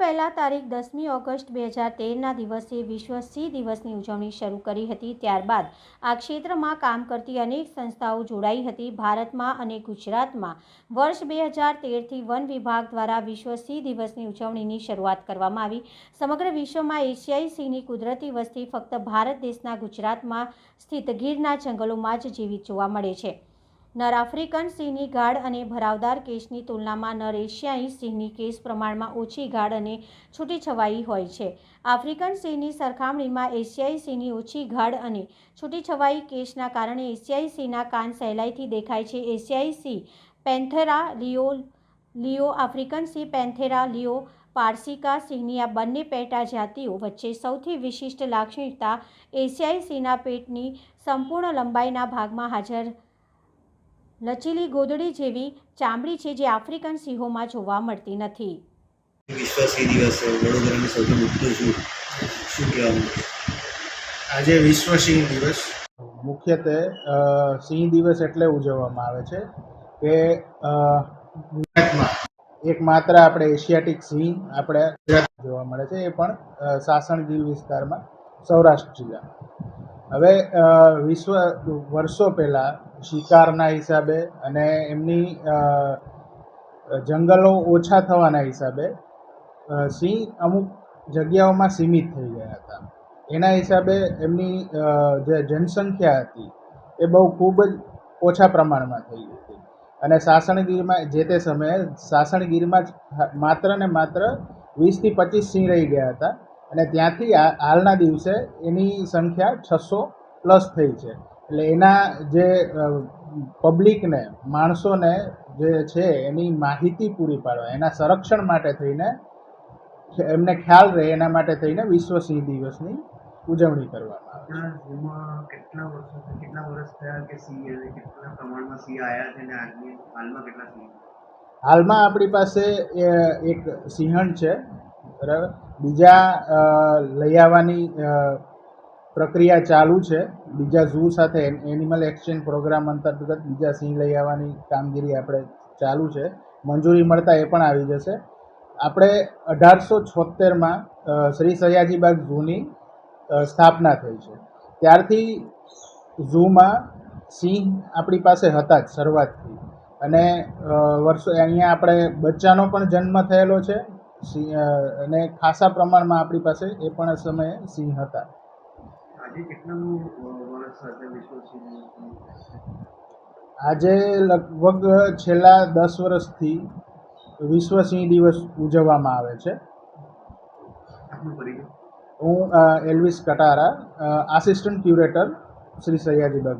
પહેલાં તારીખ 10મી ઓગસ્ટ 2013ના દિવસે વિશ્વ સિંહ દિવસની ઉજવણી શરૂ કરી હતી। ત્યારબાદ આ ક્ષેત્રમાં કામ કરતી અનેક સંસ્થાઓ જોડાઈ હતી। ભારતમાં અને ગુજરાતમાં વર્ષ 2013થી વન વિભાગ દ્વારા વિશ્વ સિંહ દિવસની ઉજવણીની શરૂઆત કરવામાં આવી। સમગ્ર વિશ્વમાં એશિયાઈ સિંહની કુદરતી વસ્તી ફક્ત ભારત દેશના ગુજરાતમાં સ્થિત ગીરના જંગલોમાં જ જીવિત જોવા મળે છે। નર આફ્રિકન સિંહની ગાઢ અને ભરાવદાર કેસની તુલનામાં નર એશિયાઈ સિંહની કેસ પ્રમાણમાં ઓછી ગાઢ અને છૂટીછવાઈ હોય છે। આફ્રિકન સિંહની સરખામણીમાં એશિયાઈ સિંહની ઓછી ગાઢ અને છૂટીછવાઈ કેસના કારણે એશિયાઈ સિંહના કાન સહેલાઈથી દેખાય છે। એશિયાઈ સિંહ પેન્થેરા લિયો આફ્રિકન સિંહ પેન્થેરા લિયો પારસિકા સિંહની આ બંને પેટા જાતિઓ વચ્ચે સૌથી વિશિષ્ટ લાક્ષણિકતા એશિયાઈ સિંહના પેટની સંપૂર્ણ લંબાઈના ભાગમાં હાજર લચીલી ગોદડી જેવી ચામડી છે, જે આફ્રિકન સિંહોમાં જોવા મળતી નથી। વિશ્વ સિંહ દિવસ વડોદરાની સૌથી મોટું શું કહેવાનું? આજે વિશ્વ સિંહ દિવસ મુખ્યત્વે સિંહ દિવસ એટલે ઉજવવામાં આવે છે કે ગુજરાતમાં એકમાત્ર આપણે એશિયાટિક સિંહ આપણે ગુજરાતમાં જોવા મળે છે, એ પણ સાસણ ગીર વિસ્તારમાં સૌરાષ્ટ્ર જિલ્લામાં। હવે વિશ્વ વર્ષો પહેલાં શિકારના હિસાબે અને એમની જંગલો ઓછા થવાના હિસાબે સિંહ અમુક જગ્યાઓમાં સીમિત થઈ ગયા હતા। એના હિસાબે એમની જે જનસંખ્યા હતી એ બહુ ખૂબ જ ઓછા પ્રમાણમાં થઈ હતી અને સાસણગીરમાં જે તે સમયે સાસણગીરમાં જ માત્ર ને માત્ર 20થી 25 સિંહ રહી ગયા હતા અને ત્યાંથી હાલના દિવસે એની સંખ્યા 600+ થઈ છે। એટલે એના જે પબ્લિકને માણસોને જે છે એની માહિતી પૂરી પાડવા, એના સંરક્ષણ માટે થઈને એમને ખ્યાલ રહે એના માટે થઈને વિશ્વ સિંહ દિવસની ઉજવણી કરવામાં આવે છે। ઝૂમાં કેટલા વર્ષ થયા કે સિંહ કેટલા પ્રમાણમાં સિંહ આવ્યા છે અને હાલમાં કેટલા સિંહ? હાલમાં આપણી પાસે એક સિંહણ છે, બરાબર। બીજા લઈ આવવાની પ્રક્રિયા ચાલુ છે। બીજા ઝૂ સાથે એનિમલ એક્સચેન્જ પ્રોગ્રામ અંતર્ગત બીજા સિંહ લઈ આવવાની કામગીરી આપણે ચાલુ છે। મંજૂરી મળતા એ પણ આવી જશે। આપણે 1876માં શ્રી સયાજીબાગ ઝૂની સ્થાપના થઈ છે। ત્યારથી ઝૂમાં સિંહ આપણી પાસે હતા જ શરૂઆતથી અને વર્ષો અહીંયા આપણે બચ્ચાનો પણ જન્મ થયેલો છે અને ખાસા પ્રમાણમાં આપણી પાસે એ પણ સમયે સિંહ હતા। આજે કેટલામું વર્ષ સાથે વિશ્વ સિંહ દિવસનું? આજે લગભગ છેલ્લા 10 વર્ષથી વિશ્વ સિંહ દિવસ ઉજવવામાં આવે છે। આપનો પરિચય? હું Elvis Katara, assistant curator Shri Sayajibaug.